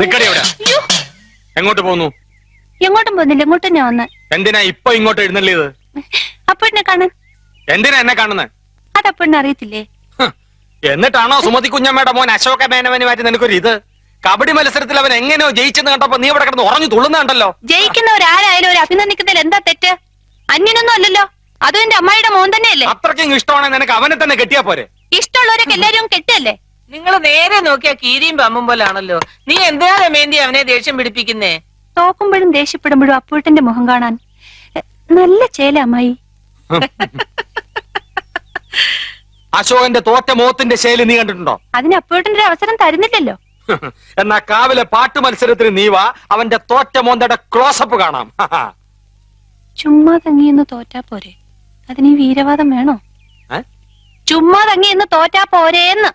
നിക്കടി അവിടെ. എങ്ങോട്ട് പോന്നു? എങ്ങോട്ടും പോകുന്നില്ല, ഇങ്ങോട്ട് തന്നെ വന്ന്. എന്തിനാ ഇപ്പൊ ഇങ്ങോട്ട് എഴുന്നള്ളിയത്? അപ്പഴിനെ കാണാൻ. എന്തിനാ എന്നെ കാണുന്നത്? അതപ്പഴിനെ അറിയത്തില്ലേ? എന്നിട്ടാണോ സുമതി കുഞ്ഞമ്മയുടെ മോൻ അശോക മേനവനുമായിട്ട് നിനക്കൊരു ഇത്? കബഡി മത്സരത്തിൽ അവൻ എങ്ങനെയോ ജയിച്ചെന്ന് കണ്ടപ്പോ നീ ഇവിടെ കിടന്ന് ഉറഞ്ഞു തുള്ളുന്നുണ്ടല്ലോ. ജയിക്കുന്നവരാരായാലും ഒരു അഭിനന്ദിക്കുന്നതിൽ എന്താ തെറ്റ്? അന്യനൊന്നും അല്ലല്ലോ, അതും എന്റെ അമ്മായിയുടെ മോൻ തന്നെയല്ലേ. അത്രയ്ക്കും ഇഷ്ടമാണെങ്കിൽ നിനക്ക് അവനെ തന്നെ കെട്ടിയാ പോരെ? ഇഷ്ടമുള്ളവരൊക്കെ എല്ലാരും കെട്ടല്ലേ? നിങ്ങൾ നേരെ നോക്കിയാ കീരിയും പമ്പും പോലാണല്ലോ. നീ എന്തിനാ രമേന്തി അവനെ ദേഷ്യം പിടിപ്പിക്കുന്നേ? തോക്കുമ്പോഴും ദേഷ്യപ്പെടുമ്പോഴും അപ്പൂട്ടന്റെ മുഖം കാണാൻ നല്ല ചേല അമ്മായി. അശോകന്റെ തോറ്റ മോത്തിന്റെ ശൈലി നീ കണ്ടിട്ടുണ്ടോ? അതിന് അപ്പൂട്ടന്റെ അവസരം തരുന്നില്ലല്ലോ. എന്നാ കാവിലെ പാട്ട് മത്സരത്തിന് നീ വാ, അവന്റെ തോറ്റ മോന്തയുടെ ക്ലോസപ്പ് കാണാം. ചുമ്മാ തങ്ങിയെന്ന് തോറ്റാ പോരെ, അതിന് ഈ വീരവാദം വേണോ? ചുമ്മാ തങ്ങിയെന്ന് തോറ്റാ പോരേന്ന്.